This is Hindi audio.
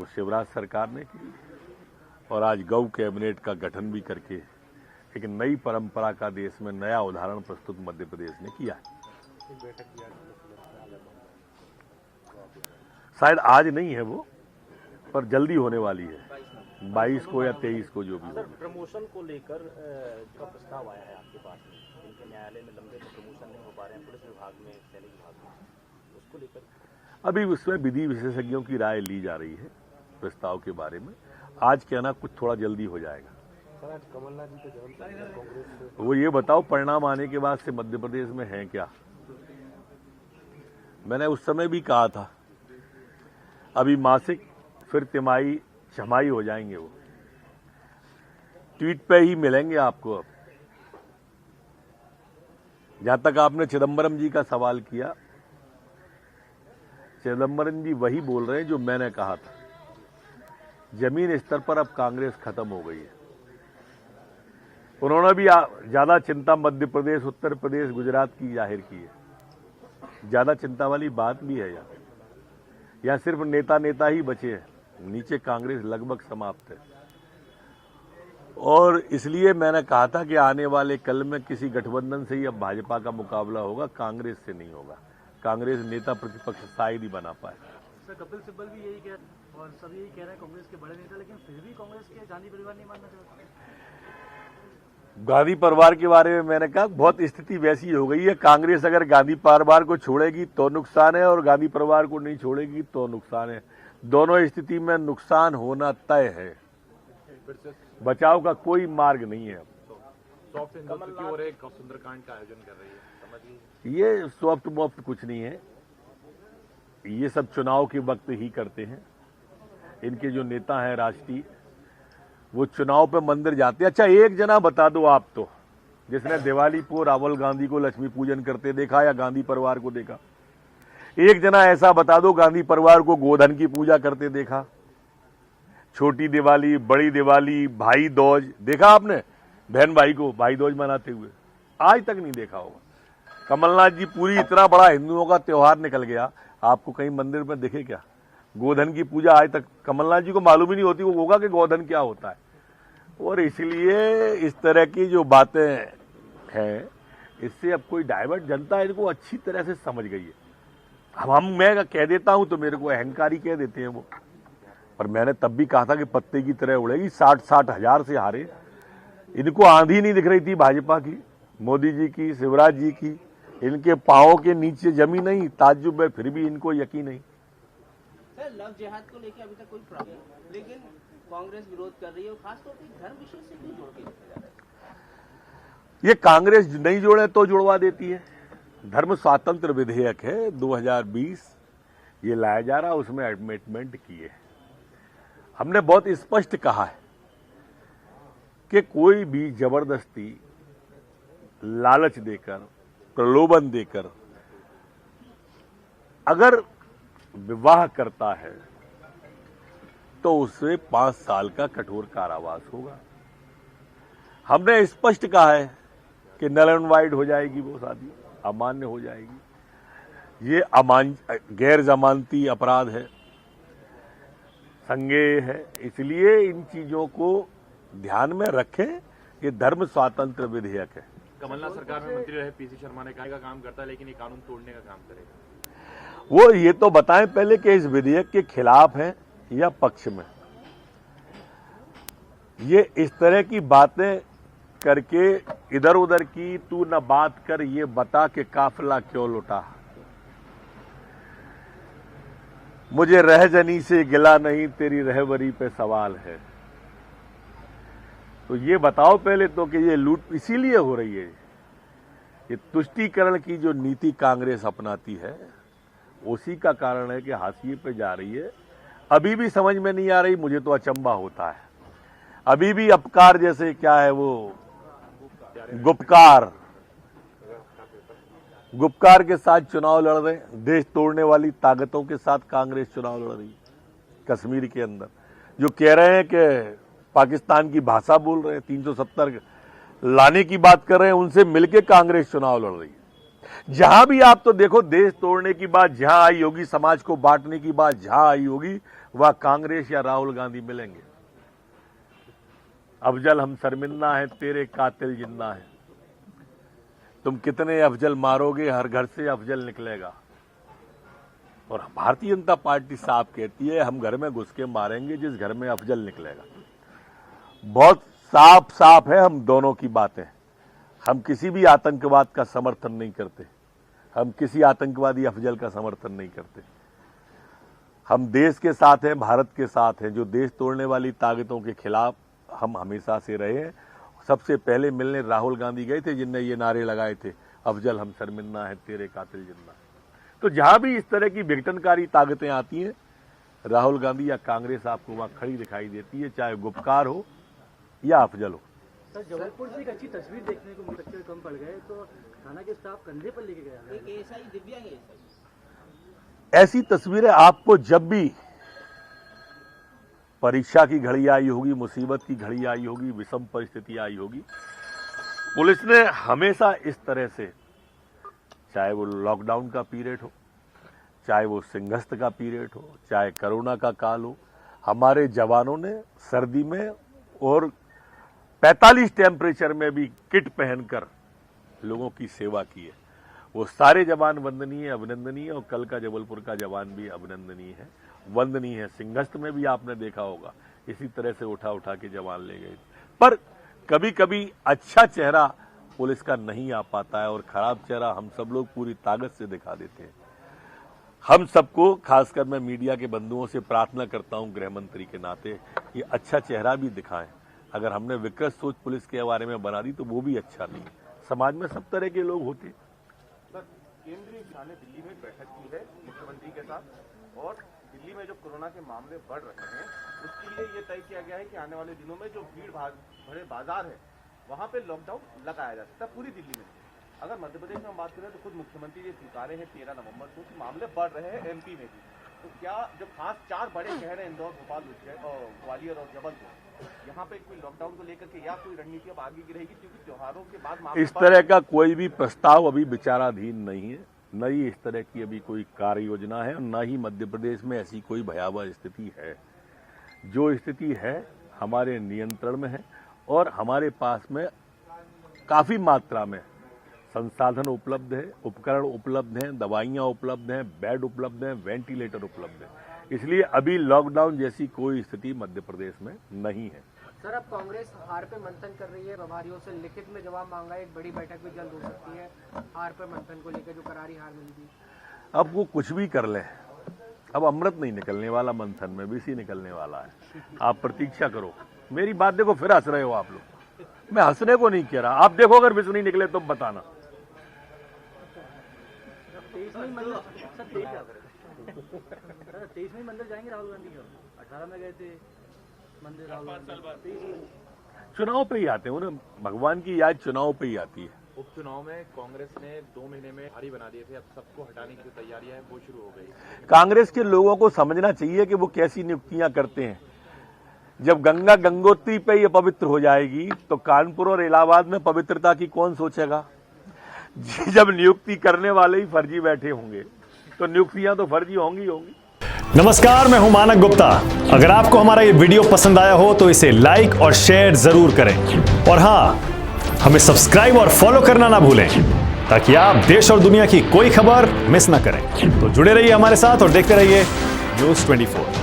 वो शिवराज सरकार ने की और आज गौ कैबिनेट का गठन भी करके एक नई परंपरा का देश में नया उदाहरण प्रस्तुत मध्य प्रदेश ने किया है। शायद आज नहीं है वो, पर जल्दी होने वाली है, 22 को या 23 को जो भी हो। प्रमोशन को लेकर जो प्रस्ताव आया है आपके पास में, इनके न्यायालय में लंबे प्रमोशन नहीं हो पा रहे हैं पुलिस विभाग में, सैनिक विभाग में, उसको लेकर अभी उसमें विधि विशेषज्ञों की राय ली जा रही है प्रस्ताव के बारे में। आज कहना कुछ थोड़ा जल्दी हो जाएगा। सर, आज कमलनाथ जी को कांग्रेस वो ये बताओ परिणाम आने के बाद से मध्य प्रदेश में है क्या। मैंने उस समय भी कहा था अभी मासिक फिर तिमाही छमाही हो जाएंगे, वो ट्वीट पे ही मिलेंगे आपको। अब जहां तक आपने चिदम्बरम जी का सवाल किया, चिदम्बरम जी वही बोल रहे हैं जो मैंने कहा था। जमीन स्तर पर अब कांग्रेस खत्म हो गई है। उन्होंने भी ज्यादा चिंता मध्य प्रदेश, उत्तर प्रदेश, गुजरात की जाहिर की है। ज्यादा चिंता वाली बात भी है यहाँ सिर्फ नेता ही बचे हैं, नीचे कांग्रेस लगभग समाप्त है। और इसलिए मैंने कहा था कि आने वाले कल में किसी गठबंधन से ही अब भाजपा का मुकाबला होगा, कांग्रेस से नहीं होगा। कांग्रेस नेता प्रतिपक्ष शायद ही बना पाए। सर, कपिल सिब्बल भी यही कह और सभी यही कह रहे हैं कांग्रेस के बड़े नेता, लेकिन फिर भी कांग्रेस के गांधी परिवार नहीं मानना चाहते। गांधी परिवार के बारे में मैंने कहा बहुत स्थिति वैसी हो गई है। कांग्रेस अगर गांधी परिवार को छोड़ेगी तो नुकसान है और गांधी परिवार को नहीं छोड़ेगी तो नुकसान है। दोनों स्थिति में नुकसान होना तय है, बचाव का कोई मार्ग नहीं है। सॉफ्ट हिंदुत्व की ओर एक सुंदरकांड का आयोजन कर रही है, समझिए। ये सॉफ्ट मॉफ्ट कुछ नहीं है, ये सब चुनाव के वक्त ही करते हैं। इनके जो नेता हैं राष्ट्रीय, वो चुनाव पे मंदिर जाते हैं। अच्छा, एक जना बता दो आप तो, जिसने दिवाली को राहुल गांधी को लक्ष्मी पूजन करते देखा या गांधी परिवार को देखा। एक जना ऐसा बता दो गांधी परिवार को गोधन की पूजा करते देखा। छोटी दिवाली, बड़ी दिवाली, भाई दूज देखा आपने? बहन भाई को भाई दूज मनाते हुए आज तक नहीं देखा होगा। कमलनाथ जी पूरी इतना बड़ा हिंदुओं का त्योहार निकल गया, आपको कहीं मंदिर में दिखे क्या? गोधन की पूजा आज तक कमलनाथ जी को मालूम ही नहीं होती वो होगा कि गोधन क्या होता है। और इसलिए इस तरह की जो बातें हैं, इससे अब कोई डाइवर्ट, जनता इनको अच्छी तरह से समझ गई है। मैं कह देता हूं तो मेरे को अहंकारी कह देते हैं वो, पर मैंने तब भी कहा था कि पत्ते की तरह उड़ेगी। 60 हजार से हारे, इनको आंधी नहीं दिख रही थी भाजपा की, मोदी जी की, शिवराज जी की। इनके पांवों के नीचे जमी नहीं, ताज्जुब है, फिर भी इनको यकीन नहीं। सर, लव जिहाद को लेकर अभी तक कोई प्रॉब्लम, लेकिन कांग्रेस विरोध कर रही है, खासतौर पर धर्म विषय से क्यों जोड़ के रखा जा रहा है? ये कांग्रेस नहीं जोड़े तो जुड़वा देती है। धर्म स्वातंत्र विधेयक है 2020, ये लाया जा रहा, उसमें एडमिटमेंट किए। हमने बहुत स्पष्ट कहा है कि कोई भी जबरदस्ती, लालच देकर, प्रलोभन देकर अगर विवाह करता है तो उसे 5 साल का कठोर कारावास होगा। हमने स्पष्ट कहा है कि नल एंड वाइड हो जाएगी वो शादी, अमान्य हो जाएगी। ये गैर जमानती अपराध है, संज्ञेय है। इसलिए इन चीजों को ध्यान में रखें। ये धर्म स्वातंत्र विधेयक है। कमलनाथ सरकार में मंत्री रहे पीसी शर्मा ने कहा का काम करता है, लेकिन ये कानून तोड़ने का काम करेगा। वो ये तो बताएं पहले कि इस विधेयक के खिलाफ हैं या पक्ष में। ये इस तरह की बातें करके इधर उधर की तू न बात कर, ये बता के काफिला क्यों लुटा। मुझे रहजनी से गिला नहीं, तेरी रहबरी पे सवाल है। तो ये बताओ पहले तो कि ये लूट इसीलिए हो रही है। ये तुष्टीकरण की जो नीति कांग्रेस अपनाती है, उसी का कारण है कि हाशिए पे जा रही है। अभी भी समझ में नहीं आ रही, मुझे तो अचंभा होता है। अभी भी अपकार, जैसे क्या है वो, गुपकार के साथ चुनाव लड़ रहे। देश तोड़ने वाली ताकतों के साथ कांग्रेस चुनाव लड़ रही है। कश्मीर के अंदर जो कह रहे हैं कि पाकिस्तान की भाषा बोल रहे हैं, 370 लाने की बात कर रहे हैं, उनसे मिलकर कांग्रेस चुनाव लड़ रही है। जहां भी आप तो देखो, देश तोड़ने की बात जहां आई होगी, समाज को बांटने की बात जहां आई होगी, वह कांग्रेस या राहुल गांधी मिलेंगे। अफजल हम शर्मिंदा हैं, तेरे कातिल जिंदा हैं। तुम कितने अफजल मारोगे, हर घर से अफजल निकलेगा। और भारतीय जनता पार्टी साफ कहती है, हम घर में घुस के मारेंगे जिस घर में अफजल निकलेगा। बहुत साफ साफ है हम दोनों की बातें। हम किसी भी आतंकवाद का समर्थन नहीं करते, हम किसी आतंकवादी अफजल का समर्थन नहीं करते। हम देश के साथ हैं, भारत के साथ हैं। जो देश तोड़ने वाली ताकतों के खिलाफ हम हमेशा से रहे हैं। सबसे पहले मिलने राहुल गांधी गए थे, जिनने ये नारे लगाए थे, अफजल हम शर्मिंदा है, तेरे कातिल जिंदा। तो जहां भी इस तरह की विघटनकारी ताकतें आती हैं, राहुल गांधी या कांग्रेस आपको वहां खड़ी दिखाई देती है, चाहे गुपकार हो या अफजल हो। सर, जबलपुर से एक अच्छी तस्वीर देखने को मिली, बच्चे कम पड़ गए तो थाना के स्टाफ कंधे पर लेके गया। एक एएसआई दिव्यांग है। ऐसी तस्वीरें आपको जब भी परीक्षा की घड़ी आई होगी, मुसीबत की घड़ी आई होगी, विषम परिस्थिति आई होगी, पुलिस ने हमेशा इस तरह से, चाहे वो लॉकडाउन का पीरियड हो, चाहे वो सिंहस्थ का पीरियड हो, चाहे कोरोना का काल हो, हमारे जवानों ने सर्दी में और 45 टेम्परेचर में भी किट पहनकर लोगों की सेवा की है। वो सारे जवान वंदनीय, अभिनंदनीय, और कल का जबलपुर का जवान भी अभिनंदनीय है, वंदनीय है। सिंहस्थ में भी आपने देखा होगा, इसी तरह से उठा उठा के जवान ले गए। पर कभी कभी अच्छा चेहरा पुलिस का नहीं आ पाता है, और खराब चेहरा हम सब लोग पूरी ताकत से दिखा देते हैं। हम सबको, खासकर मैं मीडिया के बंधुओं से प्रार्थना करता हूं, गृह मंत्री के नाते, ये अच्छा चेहरा भी दिखाएं। अगर हमने विकृत सोच पुलिस के बारे में बना दी तो वो भी अच्छा नहीं। समाज में सब तरह के लोग होते हैं। सर, केंद्रीय शाह ने दिल्ली में बैठक की है मुख्यमंत्री के साथ, और दिल्ली में जो कोरोना के मामले बढ़ रहे हैं, उसके लिए ये तय किया गया है कि आने वाले दिनों में जो भीड़ भरे बाजार है, वहां पे लॉकडाउन लगाया जा सकता है पूरी दिल्ली में। अगर मध्य प्रदेश में हम बात करें तो खुद मुख्यमंत्री ये स्वीकारे हैं 13 नवंबर को कि मामले बढ़ रहे हैं एमपी में भी। तो क्या जो खास 4 बड़े शहर हैं, इंदौर, भोपाल, ग्वालियर और जबलपुर, यहाँ पे कोई लॉकडाउन को लेकर के या कोई रणनीति अब आगे की रहेगी, क्योंकि त्योहारों के बाद इस तरह का कोई भी प्रस्ताव अभी विचाराधीन नहीं है, न ही इस तरह की अभी कोई कार्य योजना है, और न ही मध्य प्रदेश में ऐसी कोई भयावह स्थिति है। जो स्थिति है हमारे नियंत्रण में है, और हमारे पास में काफी मात्रा में संसाधन उपलब्ध है, उपकरण उपलब्ध हैं, दवाइयां उपलब्ध हैं, बेड उपलब्ध हैं, वेंटिलेटर उपलब्ध है। इसलिए अभी लॉकडाउन जैसी कोई स्थिति मध्य प्रदेश में नहीं है। सर, अब कांग्रेस हार पे मंथन कर रही है, प्रभारियों से लिखित में जवाब मांगा है, एक बड़ी बैठक भी जल्द हो सकती है हार पे मंथन को लेकर, जो करारी हार मिली थी। अब वो कुछ भी कर लें, अब अमृत नहीं निकलने वाला मंथन में, विषी निकलने वाला है। आप प्रतीक्षा करो। मेरी बात देखो, फिर हंस रहे हो आप लोग। मैं हंसने को नहीं कह रहा, आप देखो अगर विष नहीं निकले तो बताना। 23 में मंदिर जाएंगे राहुल गांधी का, 18 में गए थे मंदिर राहुल गांधी। चुनाव पे ही आते हैं, उन्हें भगवान की याद चुनाव पे ही आती है। उपचुनाव में कांग्रेस ने 2 महीने में भारी बना दिए थे, अब सबको हटाने की तैयारियां हैं, वो शुरू हो गई। कांग्रेस के लोगों को समझना चाहिए कि वो कैसी नियुक्तियां करते हैं। जब गंगा गंगोत्री पे ये पवित्र हो जाएगी तो कानपुर और इलाहाबाद में पवित्रता की कौन सोचेगा। जब नियुक्ति करने वाले ही फर्जी बैठे होंगे तो नियुक्तियां तो फर्जी होंगी होंगी। नमस्कार, मैं हूं मानक गुप्ता। अगर आपको हमारा ये वीडियो पसंद आया हो तो इसे लाइक और शेयर जरूर करें, और हां, हमें सब्सक्राइब और फॉलो करना ना भूलें, ताकि आप देश और दुनिया की कोई खबर मिस ना करें। तो जुड़े रहिए हमारे साथ और देखते रहिए न्यूज़ 24।